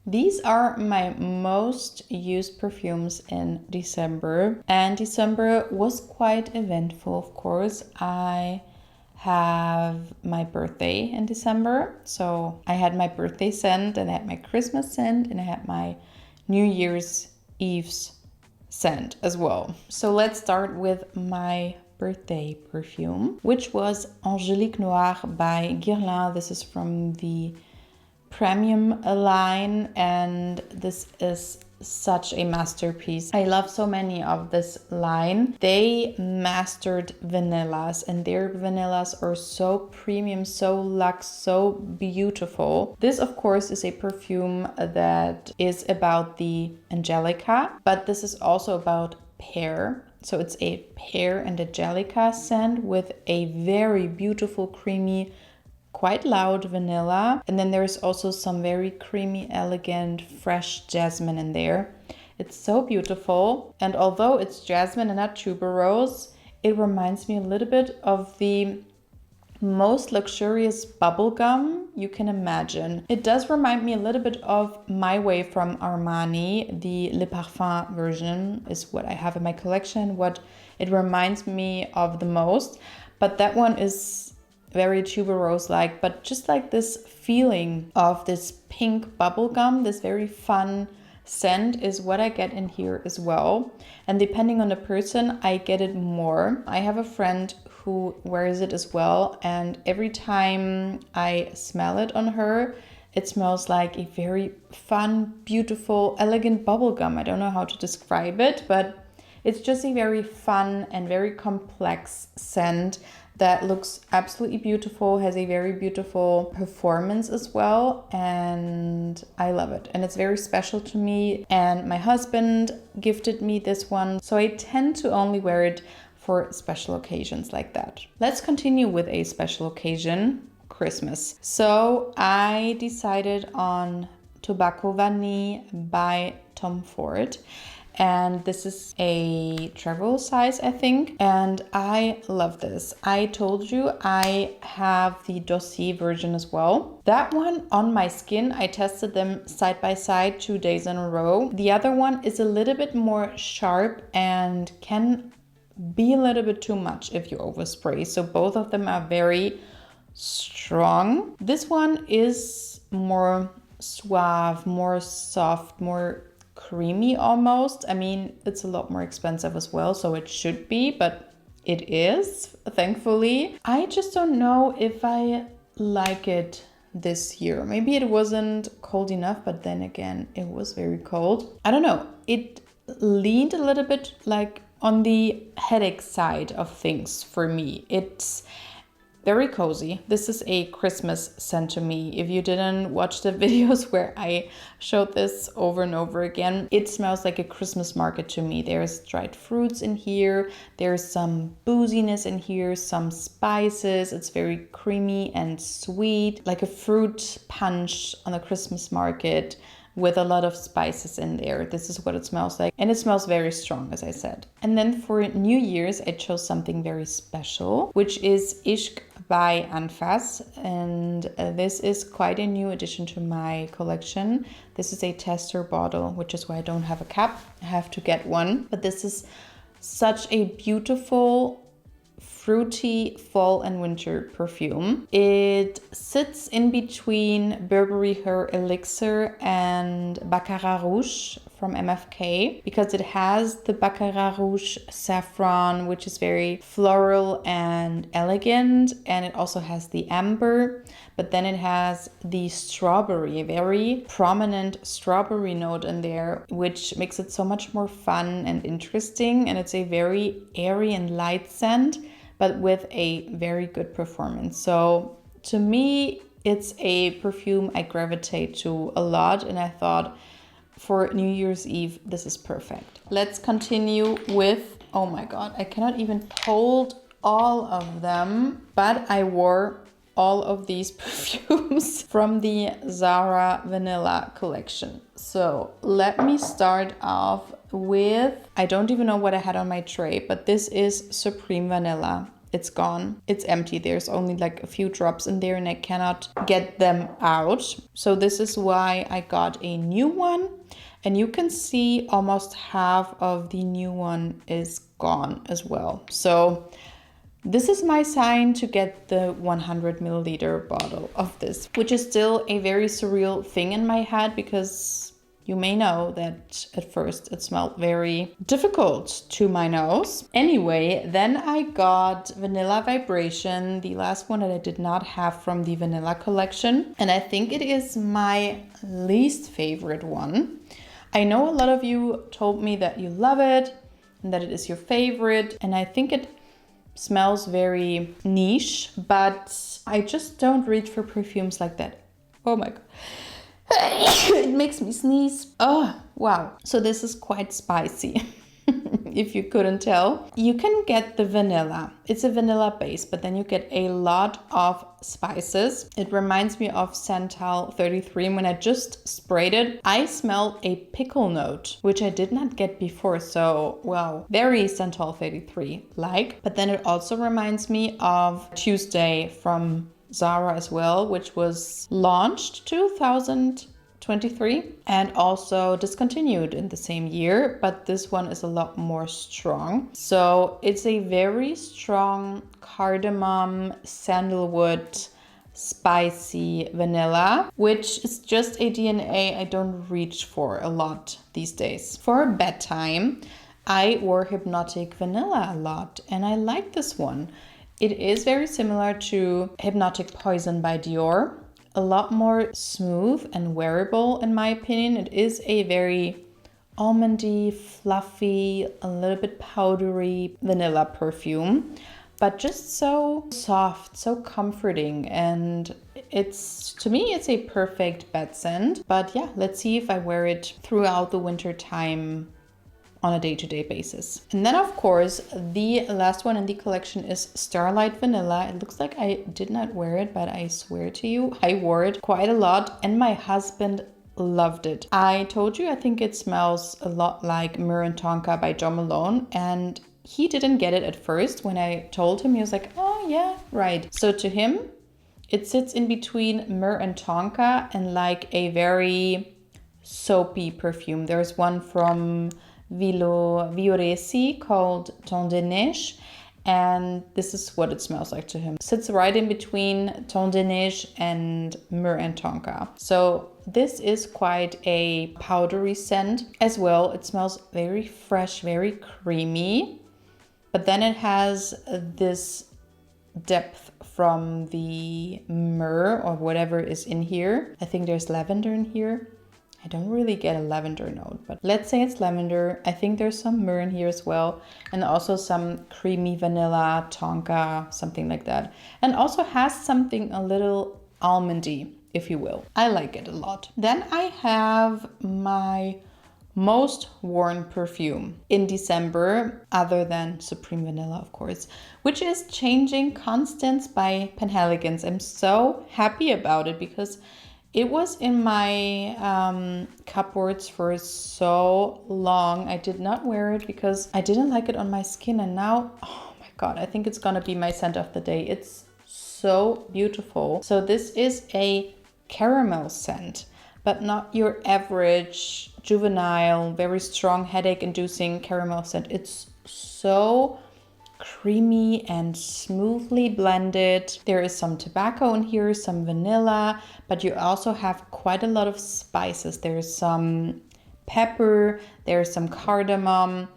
These are my most used perfumes in December, and December was quite eventful, of course. I have my birthday in December, so I had my birthday scent, and I had my Christmas scent, and I had my New Year's Eve's scent as well. So let's start with my birthday perfume, which was Angelique Noir by Guerlain. This is from the premium line, and this is such a masterpiece. I love so many of this line. They mastered vanillas, and their vanillas are so premium, so luxe, so beautiful. This, of course, is a perfume that is about the Angelica, but this is also about pear. So it's a pear and Angelica scent with a very beautiful, creamy, quite loud vanilla, and then there's also some very creamy, elegant, fresh jasmine in there. It's so beautiful, and although it's jasmine and not tuberose, it reminds me a little bit of the most luxurious bubblegum you can imagine. It does remind me a little bit of My Way from Armani. The Le Parfum version is what I have in my collection, what it reminds me of the most, but that one is very tuberose-like, but just like this feeling of this pink bubblegum, this very fun scent is what I get in here as well. And depending on the person, I get it more. I have a friend who wears it as well, and every time I smell it on her, it smells like a very fun, beautiful, elegant bubblegum. I don't know how to describe it, but it's just a very fun and very complex scent that looks absolutely beautiful, has a very beautiful performance as well, and I love it. And it's very special to me, and my husband gifted me this one, so I tend to only wear it for special occasions like that. Let's continue with a special occasion, Christmas. So I decided on Tobacco Vanille by Tom Ford. And this is a travel size, I think, and I love this. I told you I have the dossier version as well. That one on my skin, I tested them side by side 2 days in a row. The other one is a little bit more sharp and can be a little bit too much if you overspray. So both of them are very strong. This one is more suave, more soft, more creamy almost. I mean, it's a lot more expensive as well, so it should be, but it is, thankfully. I just don't know if I like it this year. Maybe it wasn't cold enough, but then again, it was very cold. I don't know. It leaned a little bit like on the headache side of things for me. It's very cozy. This is a Christmas scent to me. If you didn't watch the videos where I showed this over and over again, it smells like a Christmas market to me. There's dried fruits in here. There's some booziness in here, some spices. It's very creamy and sweet, like a fruit punch on a Christmas market with a lot of spices in there. This is what it smells like. And it smells very strong, as I said. And then for New Year's, I chose something very special, which is Ishq by Anfas. And this is quite a new addition to my collection. This is a tester bottle, which is why I don't have a cap. I have to get one. But this is such a beautiful, fruity fall and winter perfume. It sits in between Burberry Her Elixir and Baccarat Rouge from MFK, because it has the Baccarat Rouge saffron, which is very floral and elegant, and it also has the amber, but then it has the strawberry, a very prominent strawberry note in there, which makes it so much more fun and interesting. And it's a very airy and light scent, but with a very good performance. So to me, it's a perfume I gravitate to a lot, and I thought for New Year's Eve, this is perfect. Let's continue with, oh my God, I cannot even hold all of them, but I wore all of these perfumes from the Zara Vanilla collection. So let me start off with, I don't even know what I had on my tray, but this is Supreme Vanilla. it's gone. It's empty. There's only like a few drops in there and I cannot get them out. So this is why I got a new one. And you can see almost half of the new one is gone as well. So this is my sign to get the 100 milliliter bottle of this, which is still a very surreal thing in my head because you may know that at first it smelled very difficult to my nose. Anyway, then I got Vanilla Vibration, the last one that I did not have from the Vanilla collection. And I think it is my least favorite one. I know a lot of you told me that you love it and that it is your favorite. And I think it smells very niche, but I just don't reach for perfumes like that. Oh my God. It makes me sneeze. Oh, wow. So this is quite spicy, if you couldn't tell. You can get the vanilla. It's a vanilla base, but then you get a lot of spices. It reminds me of Santal 33. When I just sprayed it, I smelled a pickle note, which I did not get before. So, wow, very Santal 33 like. But then it also reminds me of Tuesday from Zara as well, which was launched 2023 and also discontinued in the same year, but this one is a lot more strong. So it's a very strong cardamom, sandalwood, spicy vanilla, which is just a DNA I don't reach for a lot these days. For bedtime, I wore Hypnotic Vanilla a lot and I like this one. It is very similar to Hypnotic Poison by Dior. A lot more smooth and wearable in my opinion. It is a very almondy, fluffy, a little bit powdery vanilla perfume, but just so soft, so comforting. And to me, it's a perfect bed scent. But yeah, let's see if I wear it throughout the winter time on a day-to-day basis. And then of course, the last one in the collection is Starlight Vanilla. It looks like I did not wear it, but I swear to you, I wore it quite a lot and my husband loved it. I told you, I think it smells a lot like Myrrh and Tonka by Jo Malone, and he didn't get it at first. When I told him, he was like, oh yeah, right. So to him, it sits in between Myrrh and Tonka and like a very soapy perfume. There's one from Vioresi called Ton de Neige, and this is what it smells like to him. It sits right in between Ton de Neige and Myrrh and Tonka. So this is quite a powdery scent as well. It smells very fresh, very creamy, but then it has this depth from the myrrh or whatever is in here. I think there's lavender in here. I don't really get a lavender note, but let's say it's lavender. I think there's some myrrh in here as well. And also some creamy vanilla, tonka, something like that. And also has something a little almondy, if you will. I like it a lot. Then I have my most worn perfume in December, other than Supreme Vanilla, of course, which is Changing Constance by Penhaligon. I'm so happy about it because it was in my cupboards for so long. I did not wear it because I didn't like it on my skin. And now, oh my God, I think it's gonna be my scent of the day. It's so beautiful. So this is a caramel scent, but not your average juvenile, very strong headache-inducing caramel scent. It's so creamy and smoothly blended. There is some tobacco in here, some vanilla, but you also have quite a lot of spices. There's some pepper, there's some cardamom.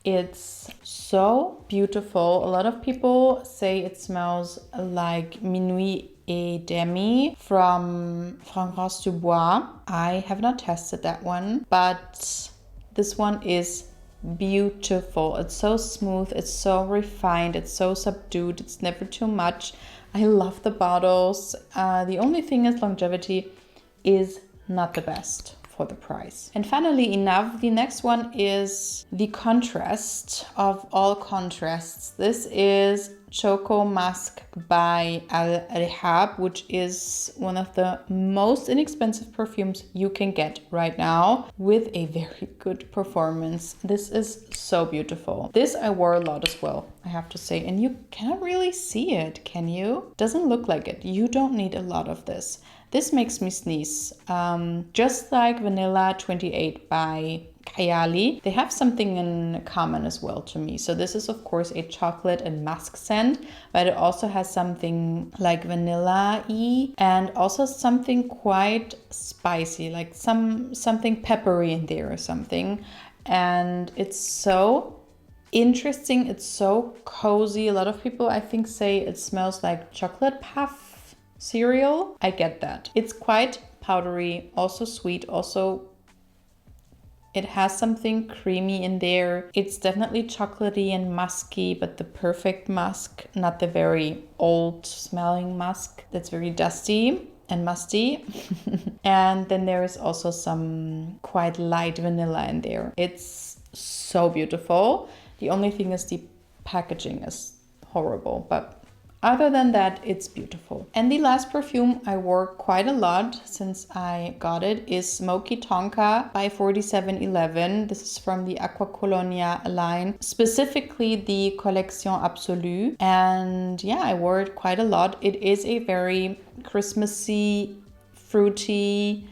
It's so beautiful. A lot of people say it smells like Minuit et Demi from Fragrance du Bois. I have not tested that one, but this one is beautiful. It's so smooth, it's so refined, it's so subdued, it's never too much. I love the bottles. The only thing is longevity is not the best for the price. And funnily enough, the next one is the contrast of all contrasts. This is Choco Musk by Rehab, which is one of the most inexpensive perfumes you can get right now with a very good performance. This is so beautiful. This I wore a lot as well, I have to say, and you cannot really see it, can you? Doesn't look like it. You don't need a lot of this. This makes me sneeze. Just like Vanilla 28 by Guerlain, they have something in common as well to me. So this is of course a chocolate and musk scent, but it also has something like vanilla-y and also something quite spicy, like something peppery in there or something. And it's so interesting. It's so cozy. A lot of people, I think, say it smells like chocolate puff cereal. I get that. It's quite powdery, also sweet, also it has something creamy in there. It's definitely chocolatey and musky, but the perfect musk, not the very old smelling musk that's very dusty and musty. And then there is also some quite light vanilla in there. It's so beautiful. The only thing is the packaging is horrible, but other than that, it's beautiful. And the last perfume I wore quite a lot since I got it is Smoky Tonka by 4711. This is from the Aqua Colonia line, specifically the Collection Absolue. And yeah, I wore it quite a lot. It is a very Christmassy, fruity,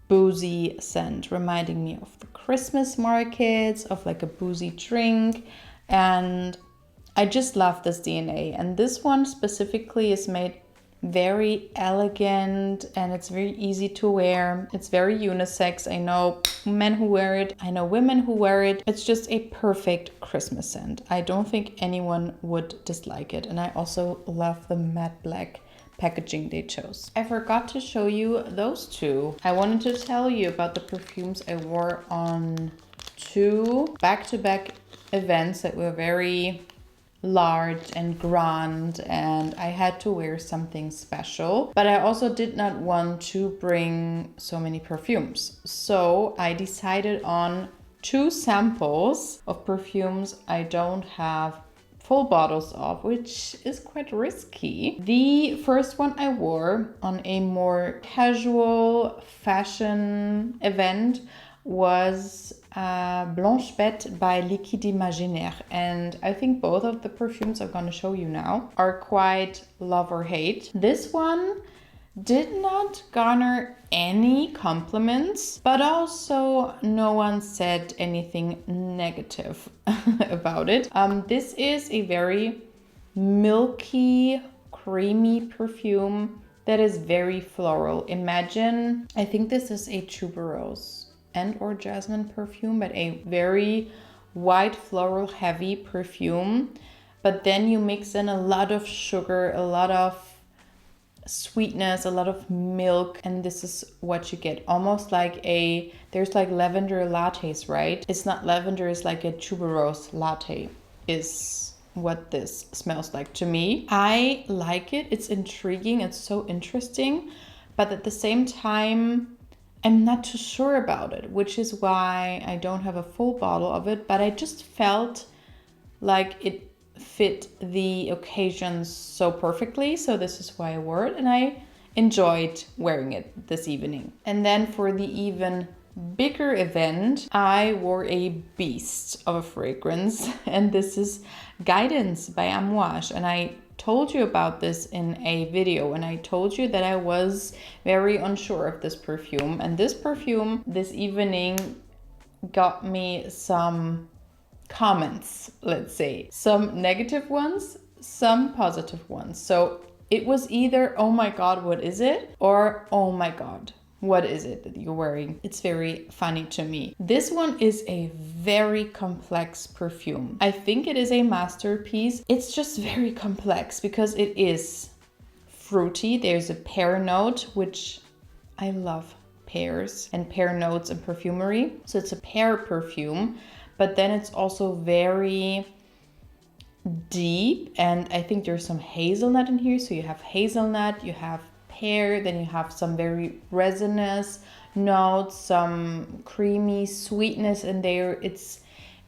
boozy scent, reminding me of the Christmas markets, of like a boozy drink. And I just love this DNA, and this one specifically is made very elegant and it's very easy to wear. It's very unisex. I know men who wear it, I know women who wear it. It's just a perfect Christmas scent. I don't think anyone would dislike it. And I also love the matte black packaging they chose. I forgot to show you those two. I wanted to tell you about the perfumes I wore on 2 back-to-back events that were very large and grand, and I had to wear something special, but I also did not want to bring so many perfumes. So I decided on 2 samples of perfumes I don't have full bottles of, which is quite risky. The first one I wore on a more casual fashion event was Blanche Bete by Liquide Imaginaires, and I think both of the perfumes I'm going to show you now are quite love or hate. This one did not garner any compliments, but also no one said anything negative about it. This is a very milky, creamy perfume that is very floral. Imagine, I think this is a tuberose and or jasmine perfume, but a very white floral heavy perfume. But then you mix in a lot of sugar, a lot of sweetness, a lot of milk, and this is what you get. Almost like there's like lavender lattes, right? It's not lavender, it's like a tuberose latte is what this smells like to me. I like it. It's intriguing. It's so interesting. But at the same time, I'm not too sure about it, which is why I don't have a full bottle of it, but I just felt like it fit the occasions so perfectly. So this is why I wore it, and I enjoyed wearing it this evening. And then for the even bigger event, I wore a beast of a fragrance, and this is Guidance by Amouage. And I told you about this in a video, and I told you that I was very unsure of this perfume, and this perfume this evening got me some comments, let's say, some negative ones, some positive ones. So it was either, oh my god, what is it? Or, oh my god, what is it that you're wearing? It's very funny to me. This one is a very complex perfume. I think it is a masterpiece. It's just very complex because it is fruity. There's a pear note, which I love pears and pear notes in perfumery. So it's a pear perfume, but then it's also very deep. And I think there's some hazelnut in here. So you have hazelnut, you have pear, then you have some very resinous, notes, some creamy sweetness in there. It's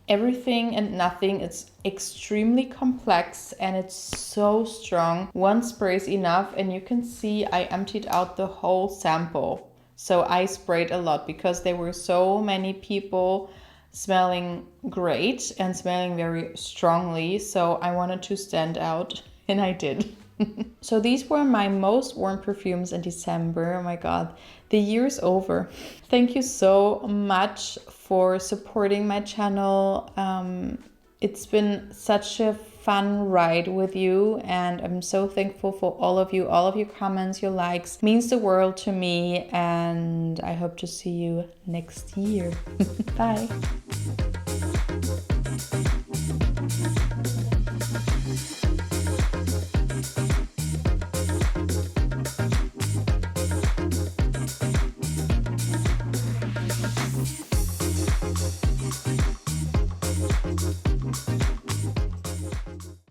everything and nothing. It's extremely complex and it's so strong. One spray is enough, and you can see I emptied out the whole sample. So I sprayed a lot because there were so many people smelling great and smelling very strongly. So I wanted to stand out, and I did. So these were my most worn perfumes in December. Oh my God, the year's over. Thank you so much for supporting my channel. It's been such a fun ride with you, and I'm so thankful for all of your comments, your likes. Means the world to me, and I hope to see you next year. Bye.